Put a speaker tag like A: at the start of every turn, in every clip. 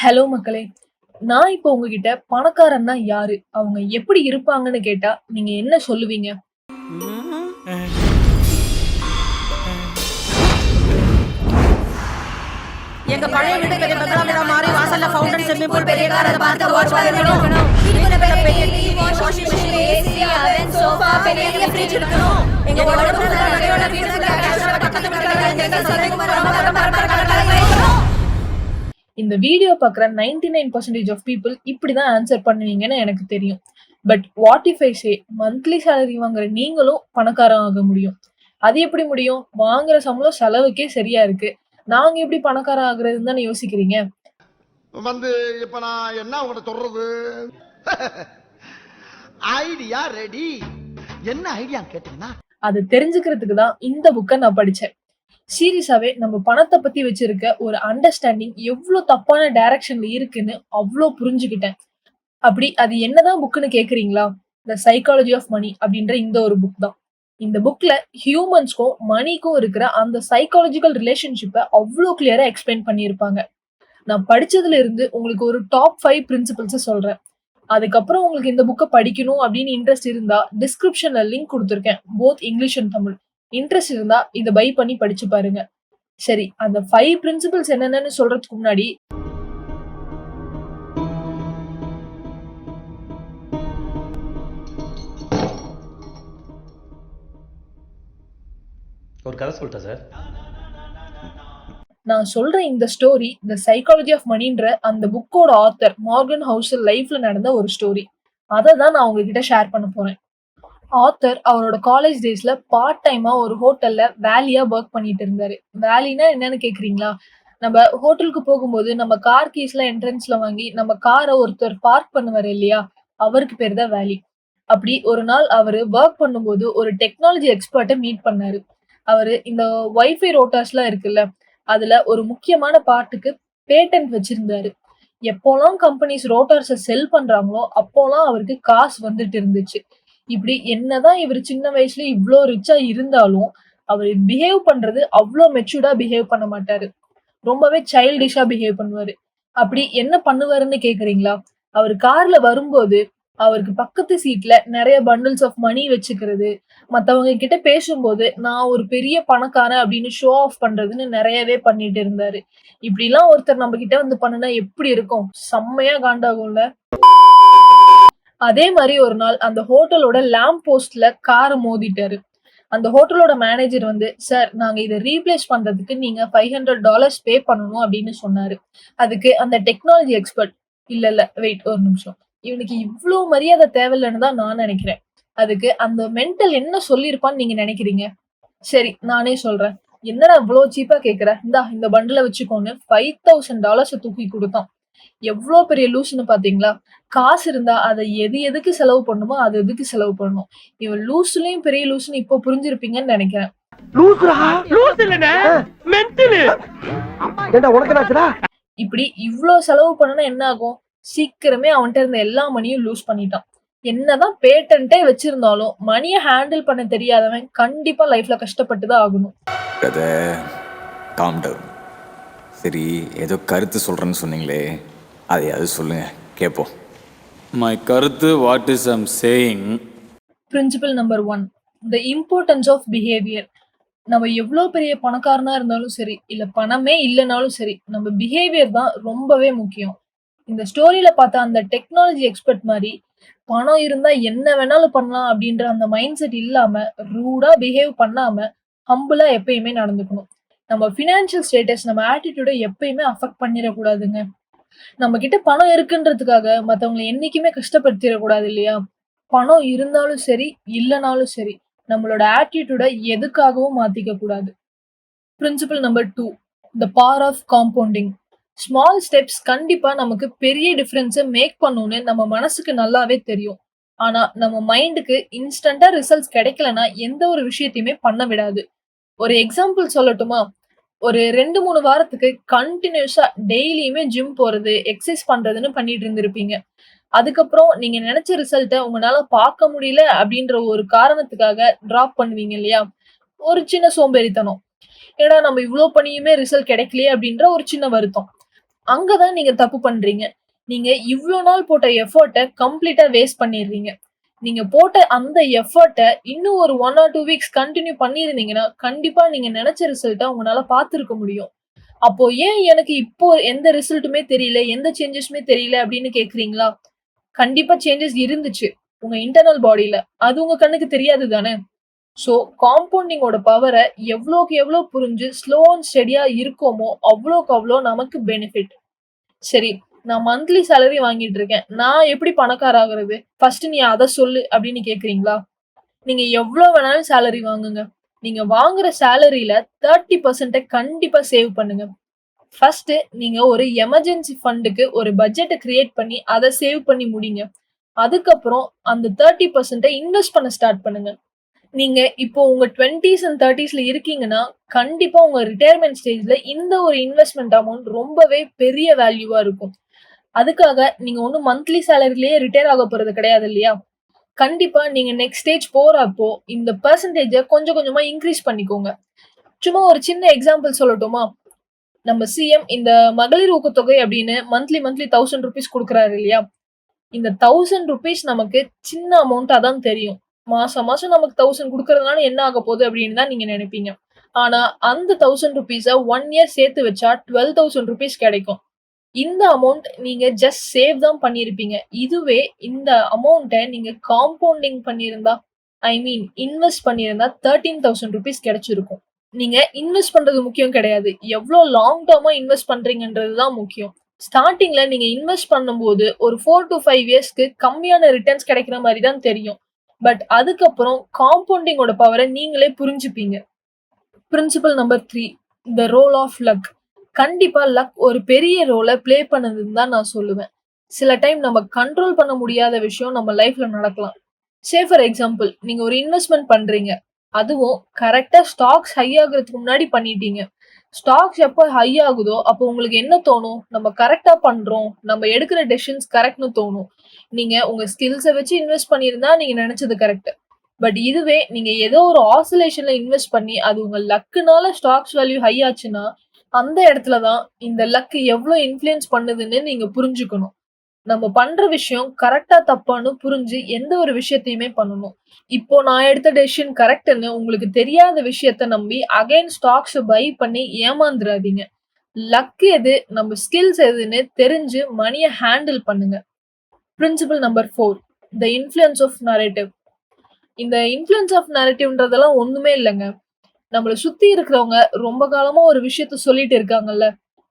A: Hello மக்களே! நான் இப்போ உங்ககிட்ட பணக்காரன்னா யாரு? அவங்க எப்படி இருப்பாங்கன்னு கேட்டா, நீங்க என்ன சொல்லுவீங்க?
B: எங்க பழைய வீடு பெரிய பங்களா வீடா மாறி வாசல்ல ஃபவுண்டன் ஸ்விம்மிங் பூல் பெரிய கார் அதை பார்த்து வாட்ச் இருக்கணும். வீட்டுக்குள்ள பெரிய டிவி வாஷிங் மிஷின் ஏசி அவன் சோஃபா பெரிய ஃப்ரிட்ஜ் இருக்கணும். எங்க உடம்புல நகையோட வீட்டுக்குள்ள கேஷோட பக்கத்து வீட்டுல எங்க சதைக்கு இருக்கணும்.
A: இந்த வீடியோ பார்க்குற 99% ஆஃப் பீப்பிள் இப்படி தான் ஆன்சர் பண்ணுவீங்கன்னு எனக்கு தெரியும். But what if I say monthly salary வாங்குற நீங்களும் பணக்காரன் ஆக முடியும். அது எப்படி முடியும்? வாங்குற சம்பளம் செலவுக்கே சரியா இருக்கு. நாங்க எப்படி பணக்காரன் ஆகுறதுன்னு தானே யோசிக்கிறீங்க?
C: வந்து இப்ப நான் என்ன உங்கள்ட்ட சொல்றது? Idea ready. என்ன ஐடியா கேட்டீங்கன்னா
A: அது தெரிஞ்சுக்கிறதுக்கு தான் இந்த புக்கை நான் படிச்சேன். சீரியஸாவே நம்ம பணத்தை பத்தி வச்சிருக்க ஒரு அண்டர்ஸ்டாண்டிங் எவ்வளவு தப்பான டைரக்ஷன்ல இருக்குன்னு அவ்வளோ புரிஞ்சுக்கிட்டேன். அப்படி அது என்னதான் புக்குன்னு கேக்குறீங்களா? த சைக்காலஜி ஆஃப் மணி அப்படின்ற இந்த ஒரு புக் தான். இந்த புக்ல ஹியூமன்ஸ்க்கும் மணிக்கும் இருக்கிற அந்த சைக்காலஜிக்கல் ரிலேஷன்ஷிப்பை அவ்வளோ கிளியரா எக்ஸ்பிளைன் பண்ணியிருப்பாங்க. நான் படிச்சதுல இருந்து உங்களுக்கு ஒரு டாப் 5 பிரின்சிபல்ஸ் சொல்றேன். அதுக்கப்புறம் உங்களுக்கு இந்த புக்கை படிக்கணும் அப்படின்னு இன்ட்ரெஸ்ட் இருந்தா டிஸ்கிரிப்ஷன்ல லிங்க் கொடுத்துருக்கேன், both English and Tamil. Interest இருந்தா இதை பை பண்ணி படிச்சு பாருங்க. சரி, அந்த 5 பிரின்சிபல்ஸ் என்னென்னு சொல்றதுக்கு முன்னாடி
D: ஒரு கதை சொல்லிட்டா சார்.
A: நான் சொல்ற இந்த ஸ்டோரி த சைக்காலஜி ஆஃப் மணின்ற அந்த புக்கோட ஆத்தர் மார்கன் ஹவுசல் லைஃப்ல நடந்த ஒரு ஸ்டோரி. அதை தான் நான் உங்ககிட்ட ஷேர் பண்ண போறேன். ஆத்தர் அவரோட காலேஜ் டேஸ்ல பார்ட் டைமா ஒரு ஹோட்டல்ல வேலியா ஒர்க் பண்ணிட்டு இருந்தாரு. வேலினா என்னன்னு கேக்குறீங்களா? நம்ம ஹோட்டலுக்கு போகும்போது நம்ம கார் கீஸ்ல என்ட்ரன்ஸ்ல வாங்கி நம்ம காரை ஒருத்தர் பார்க் பண்ணுவாரு இல்லையா, அவருக்கு பேர் தான் வேலி. அப்படி ஒரு நாள் அவரு ஒர்க் பண்ணும்போது ஒரு டெக்னாலஜி எக்ஸ்பர்ட்டை மீட் பண்ணாரு. அவரு இந்த வைஃபை ரோட்டர்ஸ்லாம் இருக்குல்ல, அதுல ஒரு முக்கியமான பார்ட்டுக்கு பேட்டன்ட் வச்சிருந்தாரு. எப்போலாம் கம்பெனிஸ் ரோட்டர்ஸை செல் பண்றாங்களோ அப்போலாம் அவருக்கு காசு வந்துட்டு இருந்துச்சு. இப்படி என்னதான் இவர் சின்ன வயசுல இவ்ளோ ரிச்சா இருந்தாலும் அவர் பிஹேவ் பண்றது அவ்வளோ மெச்சூர்டா பிஹேவ் பண்ண மாட்டாரு. ரொம்பவே சைல்டிஷா பிஹேவ் பண்ணுவாரு. அப்படி என்ன பண்ணுவாருன்னு கேக்குறீங்களா? அவர் கார்ல வரும்போது அவருக்கு பக்கத்து சீட்ல நிறைய பண்டில்ஸ் ஆஃப் மணி வச்சுக்கிறது, மத்தவங்க கிட்ட பேசும்போது நான் ஒரு பெரிய பணக்காரன் அப்படின்னு ஷோ ஆஃப் பண்றதுன்னு நிறையவே பண்ணிட்டு இருந்தாரு. இப்படி எல்லாம் ஒருத்தர் நம்ம கிட்ட வந்து பண்ணுனா எப்படி இருக்கும்? செம்மையா காண்டாகும்ல. அதே மாதிரி ஒரு நாள் அந்த ஹோட்டலோட லேம்ப் போஸ்ட்ல காரை மோதிட்டாரு. அந்த ஹோட்டலோட மேனேஜர் வந்து, சார் நாங்க இதை ரீப்ளேஸ் பண்றதுக்கு நீங்க $500 பே பண்ணணும் அப்படின்னு சொன்னாரு. அதுக்கு அந்த டெக்னாலஜி எக்ஸ்பர்ட், இல்ல இல்ல வெயிட் ஒரு நிமிஷம், இவனுக்கு இவ்ளோ மரியாதை தேவையில்லைன்னு தான் நான் நினைக்கிறேன். அதுக்கு அந்த மென்டல் என்ன சொல்லியிருப்பான்னு நீங்க நினைக்கிறீங்க? சரி நானே சொல்றேன். என்னடா இவ்வளோ சீப்பா கேக்குற, இந்தா இந்த பண்டில வச்சுக்கோன்னு $5000 தூக்கி கொடுத்தான். எவ்வளோ பெரிய லூசுன்னு பாத்தீங்களா? காசு இருந்தா அதை எதுக்கு செலவு பண்ணுமோ அது எதுக்கு செலவு பண்ணணும். இவன் லூசுலயும் பெரிய லூசுன்னு இப்போ புரிஞ்சிருப்பீங்கன்னு நினைக்கிறேன். இப்படி இவ்ளோ செலவு பண்ணனா என்ன ஆகும்? சீக்கிரமே அவன்கிட்ட இருந்த எல்லா மணியும் லூஸ் பண்ணிட்டான். என்னதான் பேட்டன்ட்டே வச்சிருந்தாலும் மணியை ஹேண்டில் பண்ண தெரியாதவன் கண்டிப்பா லைஃப்ல கஷ்டப்பட்டு தான் ஆகணும்.
E: சரி, ஏதோ கருத்து சொல்றேன்னு சொன்னீங்களே, அதையாவது சொல்லுங்க கேட்போம்.
F: My கருத்து what is I'm saying.
A: Principal number 1, the importance of behavior. நம்ம எவ்வளோ பெரிய பணக்காரனா இருந்தாலும் சரி, இல்ல பணமே இல்லைனாலும் சரி, நம்ம பிஹேவியர் தான் ரொம்பவே முக்கியம். இந்த ஸ்டோரியில பார்த்த அந்த டெக்னாலஜி எக்ஸ்பர்ட் மாதிரி பணம் இருந்தா என்ன வேணாலும் பண்ணலாம் அப்படின்ற அந்த மைண்ட் செட் இல்லாம ரூடா பிஹேவ் பண்ணாம ஹம்பிளா எப்பயுமே நடந்துக்கணும். நம்ம ஃபினான்ஷியல் ஸ்டேட்டஸ் நம்ம ஆட்டிடியூடை எப்பயுமே அஃபெக்ட் பண்ணிடக்கூடாதுங்க. நம்ம கிட்ட பணம் இருக்குன்றதுக்காக மத்தவங்களை என்னைக்குமே கஷ்டப்படுத்திடக்கூடாது இல்லையா? பணம் இருந்தாலும் சரி, இல்லைனாலும் சரி, நம்மளோட ஆட்டிடியூடை எதுக்காகவும் மாத்திக்க கூடாது. Principal number 2, the power of compounding. Small steps கண்டிப்பா நமக்கு பெரிய டிஃபரன்ஸை மேக் பண்ணும்னு நம்ம மனசுக்கு நல்லாவே தெரியும். ஆனா நம்ம மைண்டுக்கு இன்ஸ்டன்டா ரிசல்ட்ஸ் கிடைக்கலன்னா எந்த ஒரு விஷயத்தையுமே பண்ண விடாது. ஒரு எக்ஸாம்பிள் சொல்லட்டுமா? ஒரு 2-3 வாரத்துக்கு கண்டினியூஸா டெய்லியுமே ஜிம் போறது, எக்ஸசைஸ் பண்றதுன்னு பண்ணிட்டு இருந்திருப்பீங்க. அதுக்கப்புறம் நீங்க நினைச்ச ரிசல்ட்ட உங்களால பார்க்க முடியல அப்படின்ற ஒரு காரணத்துக்காக டிராப் பண்ணுவீங்க இல்லையா? ஒரு சின்ன சோம்பேறித்தனம். ஏன்னா நம்ம இவ்ளோ பண்ணியுமே ரிசல்ட் கிடைக்கலையே அப்படின்ற ஒரு சின்ன வருத்தம். அங்கதான் நீங்க தப்பு பண்றீங்க. நீங்க இவ்ளோ நாள் போட்ட எஃபோர்ட்ட கம்ப்ளீட்டா வேஸ்ட் பண்ணிடுறீங்க. நீங்க போட்ட அந்த எஃபோர்ட்ட இன்னும் ஒரு 1 ஆர் 2 வீக்ஸ் கன்டின்யூ பண்ணியிருந்தீங்கன்னா, கண்டிப்பா நீங்க நெனச்ச ரிசல்ட்ட உங்களால பார்த்திருக்க முடியும். அப்போ ஏன் எனக்கு இப்போ எந்த ரிசல்ட்டுமே தெரியல, எந்த சேஞ்சஸுமே தெரியல அப்படின்னு கேட்கிறீங்களா? கண்டிப்பா சேஞ்சஸ் இருந்துச்சு. உங்க இன்டர்னல் பாடில. அது உங்க கண்ணுக்கு தெரியாது தானே! ஸோ, காம்பவுண்டிங்கோட பவர எவ்வளோக்கு எவ்வளோ புரிஞ்சு ஸ்லோ அண்ட் ஸ்டெடியா இருக்கோமோ, அவ்வளோக்கு அவ்வளோ நமக்கு பெனிஃபிட். சரி, நான் மந்த்லி சேலரி வாங்கிட்டு இருக்கேன். நான் எப்படி பணக்கார ஆகுறது? ஃபர்ஸ்ட் நீ அத சொல்லு அப்படின்னு கேட்கிறீங்களா? நீங்க எவ்வளோ வேணாலும் சேலரி வாங்குங்க. நீங்க வாங்குற சேலரில 30% கண்டிப்பா சேவ் பண்ணுங்க. ஃபர்ஸ்ட் நீங்க ஒரு எமர்ஜென்சி ஃபண்டுக்கு ஒரு பட்ஜெட்ட கிரியேட் பண்ணி அத சேவ் பண்ணி முடிங்க. அதுக்கப்புறம் அந்த 30% இன்வெஸ்ட் பண்ண ஸ்டார்ட் பண்ணுங்க. நீங்க இப்போ உங்க 20ஸ் அண்ட் 30ஸ்ல இருக்கீங்கன்னா, கண்டிப்பா உங்க ரிட்டயர்மென்ட் ஸ்டேஜ்ல இந்த ஒரு இன்வெஸ்ட்மென்ட் அமௌண்ட் ரொம்பவே பெரிய வேல்யூவா இருக்கும். அதுக்காக நீங்க ஒண்ணும் மந்த்லி சேலரிலயே ரிட்டயர் ஆக போறது கிடையாது இல்லையா? கண்டிப்பா நீங்க நெக்ஸ்ட் ஸ்டேஜ் போறப்போ இந்த பெர்சன்டேஜ கொஞ்சம் கொஞ்சமா இன்கிரீஸ் பண்ணிக்கோங்க. சும்மா ஒரு சின்ன எக்ஸாம்பிள் சொல்லட்டுமா? நம்ம சிஎம் இந்த மகளிர் ஊக்கத்தொகை அப்படின்னு மந்த்லி மந்த்லி ₹1000 குடுக்குறாரு இல்லையா? இந்த ₹1000 நமக்கு சின்ன அமௌண்ட்டா தான் தெரியும். மாசம் மாசம் நமக்கு 1000 குடுக்கறதுனால என்ன ஆகப் போகுது அப்படின்னு தான் நீங்க நெனைப்பீங்க. ஆனா அந்த ₹1000 1 இயர் சேர்த்து வச்சா ₹12,000 கிடைக்கும். இந்த அமௌண்ட் நீங்க ஜஸ்ட் சேவ் தான் பண்ணியிருப்பீங்க. இதுவே இந்த அமௌண்ட்ட நீங்க காம்பவுண்டிங் பண்ணியிருந்தா, ஐ மீன் இன்வெஸ்ட் பண்ணியிருந்தா ₹13,000 கிடைச்சிருக்கும். நீங்க இன்வெஸ்ட் பண்றது முக்கியம் கிடையாது. எவ்ளோ லாங் டெர்மா இன்வெஸ்ட் பண்றீங்கன்றது தான் முக்கியம். ஸ்டார்ட்டிங்ல நீங்க இன்வெஸ்ட் பண்ணும்போது ஒரு 4 டூ 5 இயர்ஸ்க்கு கம்மியான ரிட்டர்ன்ஸ் கிடைக்கிற மாரி தான் தெரியும். பட் அதுக்கப்புறம் காம்பவுண்டிங்கோட பவர நீங்களே புரிஞ்சுப்பீங்க. Principal number 3 the role of luck. கண்டிப்பா லக் ஒரு பெரிய ரோல ப்ளே பண்ணுதுன்னு தான் நான் சொல்லுவேன். சில டைம் நம்ம கண்ட்ரோல் பண்ண முடியாத விஷயம் நம்ம லைஃப்ல நடக்கலாம். சே ஃபார் எக்ஸாம்பிள் நீங்க ஒரு இன்வெஸ்ட்மென்ட் பண்றீங்க. அதுவும் கரெக்ட்டா ஸ்டாக்ஸ் ஹை ஆகுறதுக்கு முன்னாடி பண்ணிட்டீங்க. ஸ்டாக்ஸ் எப்ப ஹை ஆகுதோ, அப்போ உங்களுக்கு என்ன தோணும்? நம்ம கரெக்ட்டா பண்றோம். நம்ம எடுக்கிற டெசிஷன்ஸ் கரெக்ட்ன்னு தோணும். நீங்க உங்க ஸ்கில்ஸ வச்சு இன்வெஸ்ட் பண்ணியிருந்தா நீங்க நெனச்சது கரெக்ட். பட் இதுவே நீங்க ஏதோ ஒரு ஆசிலேஷன்ல இன்வெஸ்ட் பண்ணி அது உங்க லக்குனால ஸ்டாக்ஸ் வேல்யூ ஹை ஆச்சுன்னா, அந்த இடத்துல தான் இந்த லக் எவ்ளோ இன்ஃப்ளூயன்ஸ் பண்ணுதுன்னு நீங்க புரிஞ்சுக்கணும். நம்ம பண்ற விஷயம் கரெக்ட்டா தப்பான்னு புரிஞ்சு எந்த ஒரு விஷயத்தையுமே பண்ணணும். இப்போ நான் எடுத்த டெசிஷன் கரெக்ட்ன்னு உங்களுக்கு தெரியாத விஷயத்த நம்பி அகைன் ஸ்டாக்ஸ பை பண்ணி ஏமாந்துராதீங்க. லக் எது, நம்ம ஸ்கில்ஸ் எதுன்னு தெரிஞ்சு மணிய ஹேண்டில் பண்ணுங்க. Principal number 4 the influence of narrative. இந்த இன்ஃப்ளூயன்ஸ் ஆஃப் நரேட்டிவ்ன்றதெல்லாம் ஒண்ணுமே இல்லங்க. நம்மள சுத்தி இருக்கிறவங்க ரொம்ப காலமா ஒரு விஷயத்த சொல்லிட்டு இருக்காங்கல்ல.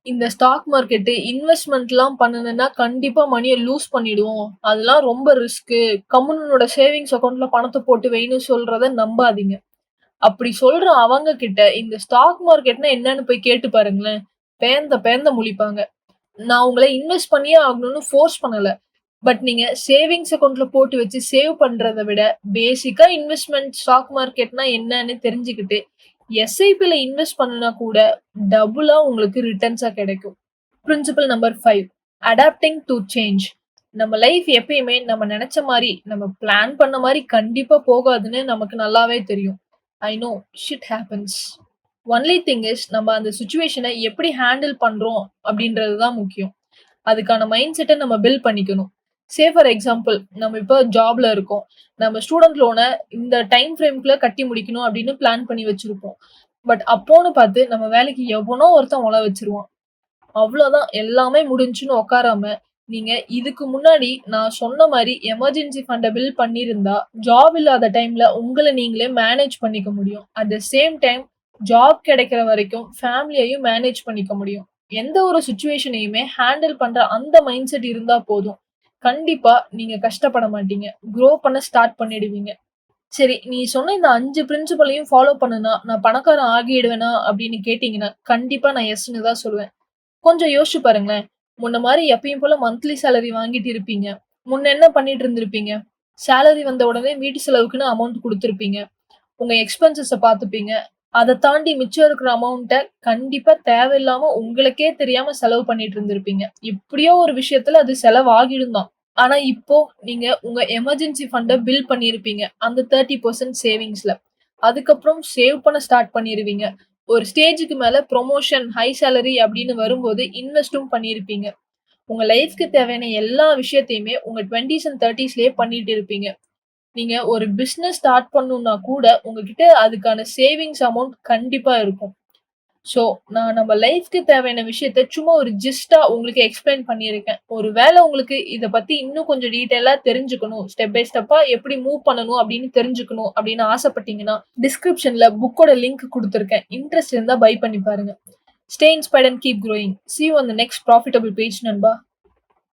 A: இந்த ஸ்டாக் மார்க்கெட் இன்வெஸ்ட்மென்ட்லாம் பண்ணுனேன்னா கண்டிப்பா மணிய லூஸ் பண்ணிடுவோம். அதெல்லாம் ரொம்ப ரிஸ்க். கம்முனு உன்னோட சேவிங்ஸ் அக்கவுண்ட்ல பணத்த போட்டு வைன்னு சொல்றத நம்பாதீங்க. அப்படி சொல்ற அவங்க கிட்ட இந்த ஸ்டாக் மார்க்கெட்னா என்னன்னு போய் கேட்டு பாருங்களேன். பேந்த பேந்த முழிப்பாங்க. நான் உங்கள இன்வெஸ்ட் பண்ணியே ஆகணும்னு ஃபோர்ஸ் பண்ணல. பட் நீங்க சேவிங்ஸ் அக்கவுண்ட்ல போட்டு வச்சு சேவ் பண்றத விட பேசிக்கா இன்வெஸ்ட்மென்ட் ஸ்டாக் மார்க்கெட்னா என்னன்னு தெரிஞ்சுக்கிட்டு எஸ்ஐபில இன்வெஸ்ட் பண்ணுனா கூட டபுளா உங்களுக்கு ரிட்டர்ன்ஸா கிடைக்கும். Principal number 5 adapting to change. நம்ம லைஃப் எப்பயுமே நம்ம நினைச்ச மாரி, நம்ம பிளான் பண்ண மாரி கண்டிப்பா போகாதுன்னு நமக்கு நல்லாவே தெரியும். I know shit happens. Only thing is நம்ம அந்த சிச்சுவேஷனை எப்படி ஹேண்டில் பண்றோம் அப்படின்றது தான் முக்கியம். அதுக்கான மைண்ட் செட்டை நம்ம பில்ட் பண்ணிக்கணும். சே ஃபார் எக்ஸாம்பிள் நம்ம இப்போ ஜாப்ல இருக்கோம். நம்ம ஸ்டூடெண்ட் லோன இந்த டைம் ஃப்ரேம்குள்ள கட்டி முடிக்கணும் அப்படின்னு பிளான் பண்ணி வச்சிருப்போம். பட் அப்போன்னு பார்த்து நம்ம வேலைக்கு எவனோ ஒருத்தன் உல வச்சிருவான். அவ்வளோதான் எல்லாமே முடிஞ்சுன்னு உட்காராம, நீங்க இதுக்கு முன்னாடி நான் சொன்ன மாரி எமர்ஜென்சி ஃபண்ட பில்ட் பண்ணியிருந்தா, ஜாப் இல்லாத டைம்ல உங்கள நீங்களே மேனேஜ் பண்ணிக்க முடியும். At the same time job கிடைக்கிற வரைக்கும் ஃபேமிலியையும் மேனேஜ் பண்ணிக்க முடியும். எந்த ஒரு சிச்சுவேஷனையுமே ஹேண்டில் பண்ற அந்த மைண்ட் செட் இருந்தா போதும். கண்டிப்பா நீங்க கஷ்டப்பட மாட்டீங்க. குரோ பண்ண ஸ்டார்ட் பண்ணிடுவீங்க. சரி, நீ சொன்ன இந்த 5 பிரின்சிபலையும் ஃபாலோ பண்ணுனா, நான் பணக்காரன் ஆகிடுவேனா அப்படின்னு கேட்டீங்கன்னா, கண்டிப்பா நான் எஸ்ன்னு தான் சொல்லுவேன். கொஞ்சம் யோசிச்சு பாருங்களேன். முன்ன மாரி எப்பயும் போல மந்த்லி சேலரி வாங்கிட்டு இருப்பீங்க. முன்ன என்ன பண்ணிட்டு இருந்திருப்பீங்க? சேலரி வந்த உடனே வீட்டு செலவுக்குன்னு அமௌண்ட் குடுத்திருப்பீங்க. உங்க எக்ஸ்பென்சஸ பார்த்துப்பீங்க. அத தாண்டி மிச்சம் இருக்கிற அமௌண்ட்ட கண்டிப்பா தேவையில்லாம உங்களுக்கே தெரியாம செலவு பண்ணிட்டு இருந்திருப்பீங்க. எப்படியோ ஒரு விஷயத்துல அது செலவாகிடும் தான். ஆனா இப்போ நீங்க உங்க எமர்ஜென்சி ஃபண்ட பில்ட் பண்ணியிருப்பீங்க. அந்த 30% சேவிங்ஸ்ல. அதுக்கப்புறம் சேவ் பண்ண ஸ்டார்ட் பண்ணிருவீங்க. ஒரு ஸ்டேஜுக்கு மேல ப்ரொமோஷன், ஹை சேலரி அப்படின்னு வரும்போது இன்வெஸ்டும் பண்ணியிருப்பீங்க. உங்க லைஃப்க்கு தேவையான எல்லா விஷயத்தையுமே உங்க 20s அண்ட் 30ஸ்லயே பண்ணிட்டு இருப்பீங்க. நீங்க ஒரு பிசினஸ் ஸ்டார்ட் பண்ணணும்னா கூட உங்ககிட்ட அதுக்கான சேவிங்ஸ் அமௌண்ட் கண்டிப்பா இருக்கும். ஸோ நான் நம்ம லைஃப்க்கு தேவையான விஷயத்த சும்மா ஒரு ஜிஸ்டா உங்களுக்கு எக்ஸ்பிளைன் பண்ணியிருக்கேன். ஒரு வேளை உங்களுக்கு இத பத்தி இன்னும் கொஞ்சம் டீட்டெயிலா தெரிஞ்சுக்கணும், ஸ்டெப் பை ஸ்டெப்பா எப்படி மூவ் பண்ணணும் அப்படின்னு தெரிஞ்சுக்கணும் அப்படின்னு ஆசைப்பட்டீங்கன்னா, டிஸ்கிரிப்ஷன்ல புக்கோட லிங்க் குடுத்திருக்கேன். இன்ட்ரெஸ்ட் இருந்தா பை பண்ணி பாருங்க. Stay inspired and keep growing. See you on the next profitable page, நண்பா.